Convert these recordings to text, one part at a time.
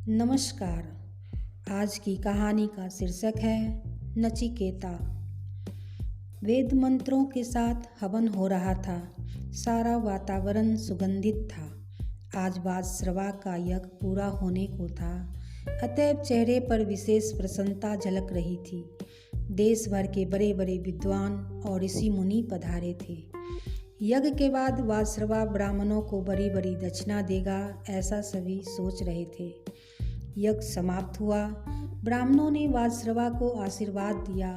नमस्कार। आज की कहानी का शीर्षक है नचिकेता। वेद मंत्रों के साथ हवन हो रहा था। सारा वातावरण सुगंधित था। आज वाजश्रवा का यज्ञ पूरा होने को था, अतएव चेहरे पर विशेष प्रसन्नता झलक रही थी। देश भर के बड़े बड़े विद्वान और ऋषि मुनि पधारे थे। यज्ञ के बाद वाजश्रवा ब्राह्मणों को बड़ी बड़ी दक्षिणा देगा, ऐसा सभी सोच रहे थे। यज्ञ समाप्त हुआ। ब्राह्मणों ने वाजश्रवा को आशीर्वाद दिया।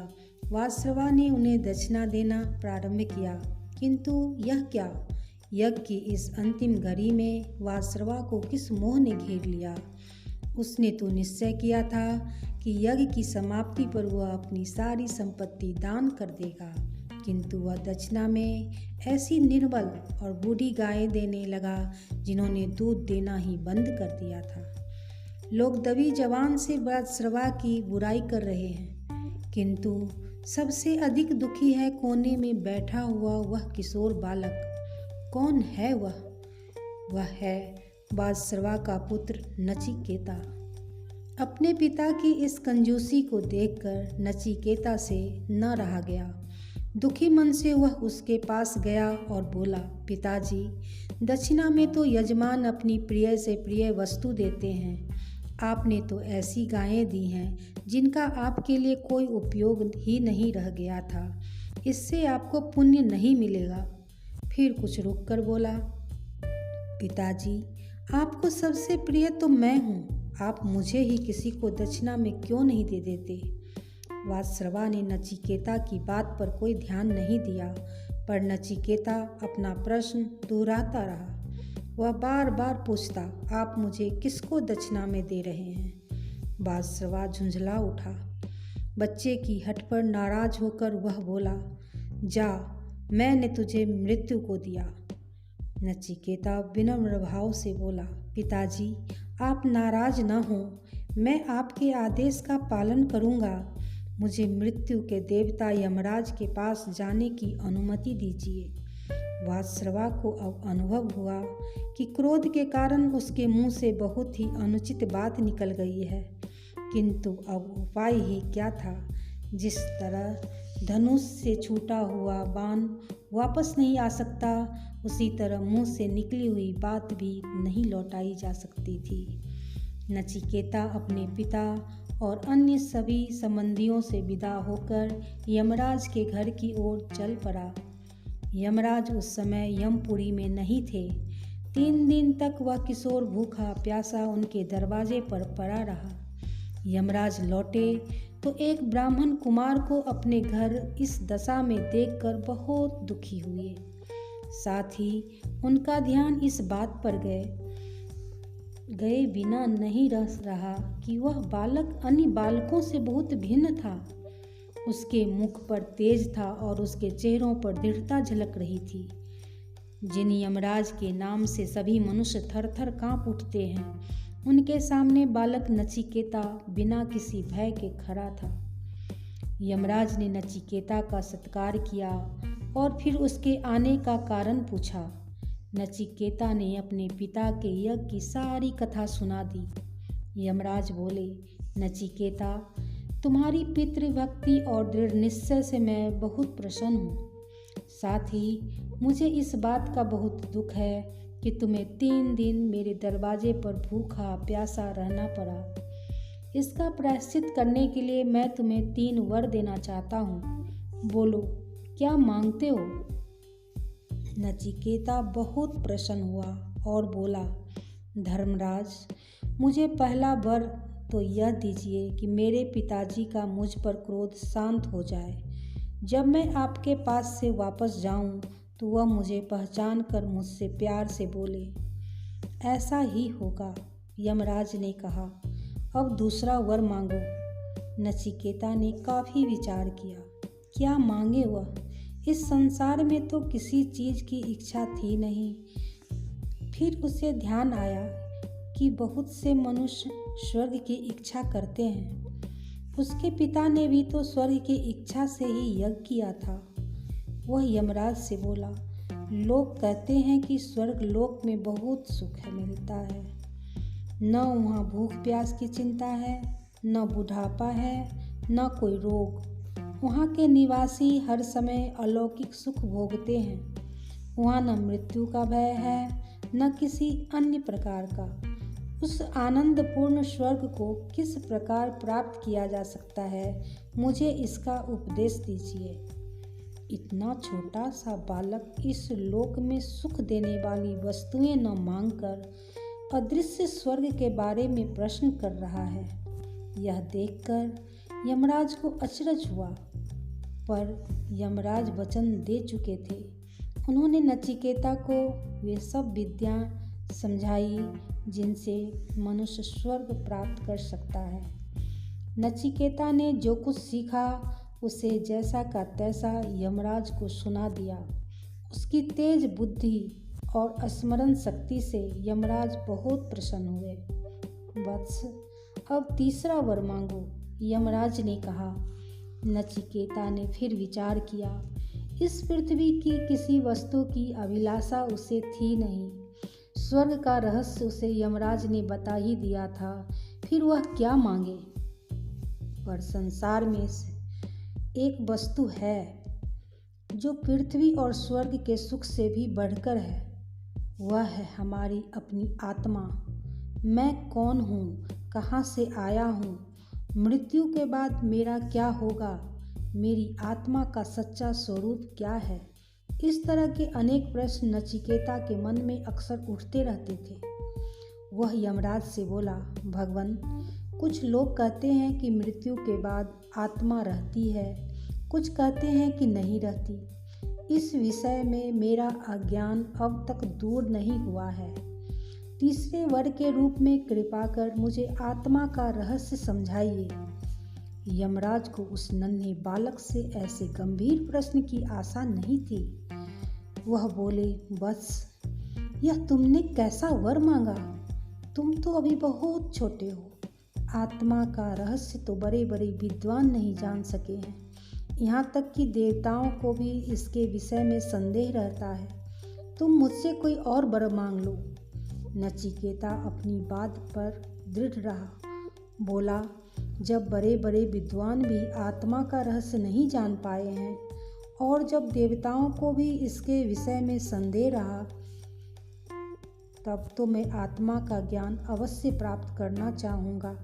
वाजश्रवा ने उन्हें दक्षिणा देना प्रारंभ किया, किंतु यह क्या, यज्ञ की इस अंतिम घड़ी में वाजश्रवा को किस मोह ने घेर लिया। उसने तो निश्चय किया था कि यज्ञ की समाप्ति पर वह अपनी सारी संपत्ति दान कर देगा, किंतु वह दक्षिणा में ऐसी निर्बल और बूढ़ी गायें देने लगा जिन्होंने दूध देना ही बंद कर दिया था। लोग दबी जबान से वाजश्रवा की बुराई कर रहे हैं, किंतु सबसे अधिक दुखी है कोने में बैठा हुआ वह किशोर बालक। कौन है वह? वह है वाजश्रवा का पुत्र नचिकेता। अपने पिता की इस कंजूसी को देखकर नचिकेता से न रहा गया। दुखी मन से वह उसके पास गया और बोला, पिताजी, दक्षिणा में तो यजमान अपनी प्रिय से प्रिय वस्तु देते हैं। आपने तो ऐसी गायें दी हैं जिनका आपके लिए कोई उपयोग ही नहीं रह गया था। इससे आपको पुण्य नहीं मिलेगा। फिर कुछ रुक कर बोला, पिताजी, आपको सबसे प्रिय तो मैं हूँ। आप मुझे ही किसी को दक्षिणा में क्यों नहीं दे देते? वाजश्रवा ने नचिकेता की बात पर कोई ध्यान नहीं दिया, पर नचिकेता अपना प्रश्न दोहराता रहा। वह बार बार पूछता, आप मुझे किसको दक्षिणा में दे रहे हैं? वाजश्रवा झुंझला उठा। बच्चे की हठ पर नाराज होकर वह बोला, जा, मैंने तुझे मृत्यु को दिया। नचिकेता विनम्र भाव से बोला, पिताजी, आप नाराज न हो, मैं आपके आदेश का पालन करूँगा। मुझे मृत्यु के देवता यमराज के पास जाने की अनुमति दीजिए। वाजश्रवा को अब अनुभव हुआ कि क्रोध के कारण उसके मुंह से बहुत ही अनुचित बात निकल गई है, किंतु अब उपाय ही क्या था। जिस तरह धनुष से छूटा हुआ बाण वापस नहीं आ सकता, उसी तरह मुंह से निकली हुई बात भी नहीं लौटाई जा सकती थी। नचिकेता अपने पिता और अन्य सभी संबंधियों से विदा होकर यमराज के घर की ओर चल पड़ा। यमराज उस समय यमपुरी में नहीं थे। 3 दिन तक वह किशोर भूखा प्यासा उनके दरवाजे पर पड़ा रहा। यमराज लौटे तो एक ब्राह्मण कुमार को अपने घर इस दशा में देखकर बहुत दुखी हुए। साथ ही उनका ध्यान इस बात पर गए बिना नहीं रह रहा कि वह बालक अन्य बालकों से बहुत भिन्न था। उसके मुख पर तेज था और उसके चेहरों पर दृढ़ता झलक रही थी। जिन यमराज के नाम से सभी मनुष्य थर थर कांप उठते हैं, उनके सामने बालक नचिकेता बिना किसी भय के खड़ा था। यमराज ने नचिकेता का सत्कार किया और फिर उसके आने का कारण पूछा। नचिकेता ने अपने पिता के यज्ञ की सारी कथा सुना दी। यमराज बोले, नचिकेता, तुम्हारी पितृभक्ति और दृढ़ निश्चय से मैं बहुत प्रसन्न हूँ। साथ ही मुझे इस बात का बहुत दुख है कि तुम्हें 3 दिन मेरे दरवाजे पर भूखा प्यासा रहना पड़ा। इसका प्रायश्चित करने के लिए मैं तुम्हें 3 वर देना चाहता हूँ। बोलो, क्या मांगते हो? नचिकेता बहुत प्रसन्न हुआ और बोला, धर्मराज, मुझे पहला वर तो यह दीजिए कि मेरे पिताजी का मुझ पर क्रोध शांत हो जाए। जब मैं आपके पास से वापस जाऊं तो वह मुझे पहचान कर मुझसे प्यार से बोले। ऐसा ही होगा, यमराज ने कहा। अब दूसरा वर मांगो। नचिकेता ने काफ़ी विचार किया। क्या मांगे वह? इस संसार में तो किसी चीज़ की इच्छा थी नहीं। फिर उसे ध्यान आया कि बहुत से मनुष्य स्वर्ग की इच्छा करते हैं। उसके पिता ने भी तो स्वर्ग की इच्छा से ही यज्ञ किया था। वह यमराज से बोला, लोग कहते हैं कि स्वर्ग लोक में बहुत सुख मिलता है। न वहाँ भूख प्यास की चिंता है, न बुढ़ापा है, न कोई रोग। वहाँ के निवासी हर समय अलौकिक सुख भोगते हैं। वहाँ न मृत्यु का भय है, न किसी अन्य प्रकार का। उस आनंदपूर्ण स्वर्ग को किस प्रकार प्राप्त किया जा सकता है, मुझे इसका उपदेश दीजिए। इतना छोटा सा बालक इस लोक में सुख देने वाली वस्तुएं न मांगकर अदृश्य स्वर्ग के बारे में प्रश्न कर रहा है। यह देखकर यमराज को अचरज हुआ, पर यमराज वचन दे चुके थे। उन्होंने नचिकेता को वे सब विद्या समझाई जिनसे मनुष्य स्वर्ग प्राप्त कर सकता है। नचिकेता ने जो कुछ सीखा उसे जैसा का तैसा यमराज को सुना दिया। उसकी तेज बुद्धि और स्मरण शक्ति से यमराज बहुत प्रसन्न हुए। वत्स, अब तीसरा वर मांगो, यमराज ने कहा। नचिकेता ने फिर विचार किया। इस पृथ्वी की किसी वस्तु की अभिलाषा उसे थी नहीं। स्वर्ग का रहस्य उसे यमराज ने बता ही दिया था, फिर वह क्या मांगे। पर संसार में एक वस्तु है जो पृथ्वी और स्वर्ग के सुख से भी बढ़कर है। वह है हमारी अपनी आत्मा। मैं कौन हूँ, कहाँ से आया हूँ, मृत्यु के बाद मेरा क्या होगा, मेरी आत्मा का सच्चा स्वरूप क्या है। इस तरह के अनेक प्रश्न नचिकेता के मन में अक्सर उठते रहते थे। वह यमराज से बोला, भगवान, कुछ लोग कहते हैं कि मृत्यु के बाद आत्मा रहती है, कुछ कहते हैं कि नहीं रहती। इस विषय में मेरा अज्ञान अब तक दूर नहीं हुआ है। तीसरे वर के रूप में कृपा कर मुझे आत्मा का रहस्य समझाइए। यमराज को उस नन्हे बालक से ऐसे गंभीर प्रश्न की आशा नहीं थी। वह बोले, बस, यह तुमने कैसा वर मांगा? तुम तो अभी बहुत छोटे हो। आत्मा का रहस्य तो बड़े बड़े विद्वान नहीं जान सके हैं। यहाँ तक कि देवताओं को भी इसके विषय में संदेह रहता है। तुम मुझसे कोई और वर मांग लो। नचिकेता अपनी बात पर दृढ़ रहा। बोला, जब बड़े बड़े विद्वान भी आत्मा का रहस्य नहीं जान पाए हैं और जब देवताओं को भी इसके विषय में संदेह रहा, तब तो मैं आत्मा का ज्ञान अवश्य प्राप्त करना चाहूँगा।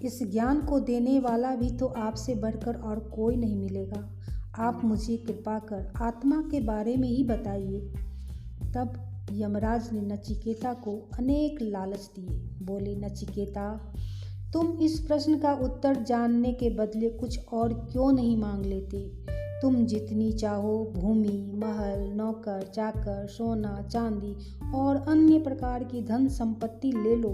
इस ज्ञान को देने वाला भी तो आपसे बढ़कर और कोई नहीं मिलेगा। आप मुझे कृपा कर आत्मा के बारे में ही बताइए। तब यमराज ने नचिकेता को अनेक लालच दिए। बोले, नचिकेता, तुम इस प्रश्न का उत्तर जानने के बदले कुछ और क्यों नहीं मांग लेते? तुम जितनी चाहो भूमि, महल, नौकर, चाकर, सोना, चांदी और अन्य प्रकार की धन संपत्ति ले लो।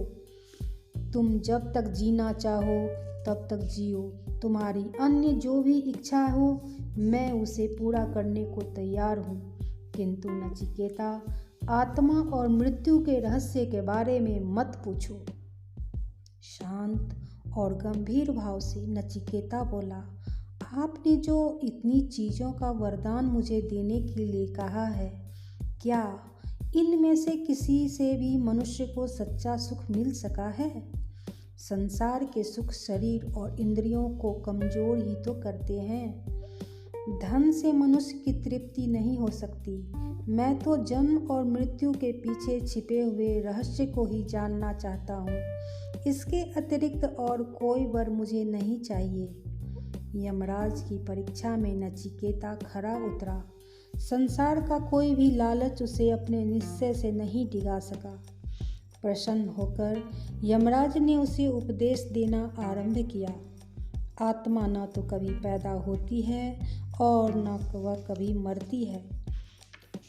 तुम जब तक जीना चाहो तब तक जियो। तुम्हारी अन्य जो भी इच्छा हो मैं उसे पूरा करने को तैयार हूँ। किंतु नचिकेता, आत्मा और मृत्यु के रहस्य के बारे में मत पूछो। शांत और गंभीर भाव से नचिकेता बोला, आपने जो इतनी चीज़ों का वरदान मुझे देने के लिए कहा है, क्या इनमें से किसी से भी मनुष्य को सच्चा सुख मिल सका है? संसार के सुख शरीर और इंद्रियों को कमजोर ही तो करते हैं। धन से मनुष्य की तृप्ति नहीं हो सकती। मैं तो जन्म और मृत्यु के पीछे छिपे हुए रहस्य को ही जानना चाहता हूँ। इसके अतिरिक्त और कोई वर मुझे नहीं चाहिए। यमराज की परीक्षा में नचिकेता खरा उतरा। संसार का कोई भी लालच उसे अपने निश्चय से नहीं डिगा सका। प्रसन्न होकर यमराज ने उसे उपदेश देना आरंभ किया। आत्मा न तो कभी पैदा होती है और न वह कभी मरती है।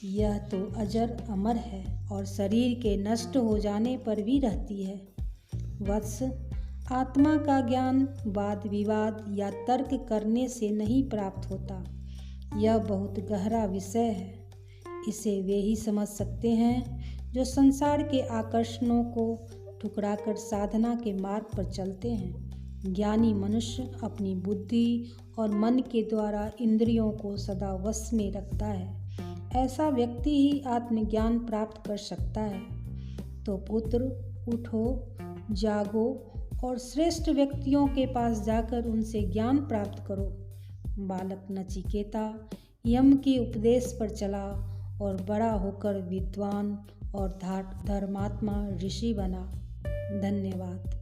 यह तो अजर अमर है और शरीर के नष्ट हो जाने पर भी रहती है। वत्स, आत्मा का ज्ञान वाद विवाद या तर्क करने से नहीं प्राप्त होता। यह बहुत गहरा विषय है। इसे वे ही समझ सकते हैं जो संसार के आकर्षणों को ठुकराकर साधना के मार्ग पर चलते हैं। ज्ञानी मनुष्य अपनी बुद्धि और मन के द्वारा इंद्रियों को सदा वश में रखता है। ऐसा व्यक्ति ही आत्मज्ञान प्राप्त कर सकता है। तो पुत्र, उठो, जागो और श्रेष्ठ व्यक्तियों के पास जाकर उनसे ज्ञान प्राप्त करो। बालक नचिकेता यम के उपदेश पर चला और बड़ा होकर विद्वान और धर्मात्मा ऋषि बना। धन्यवाद।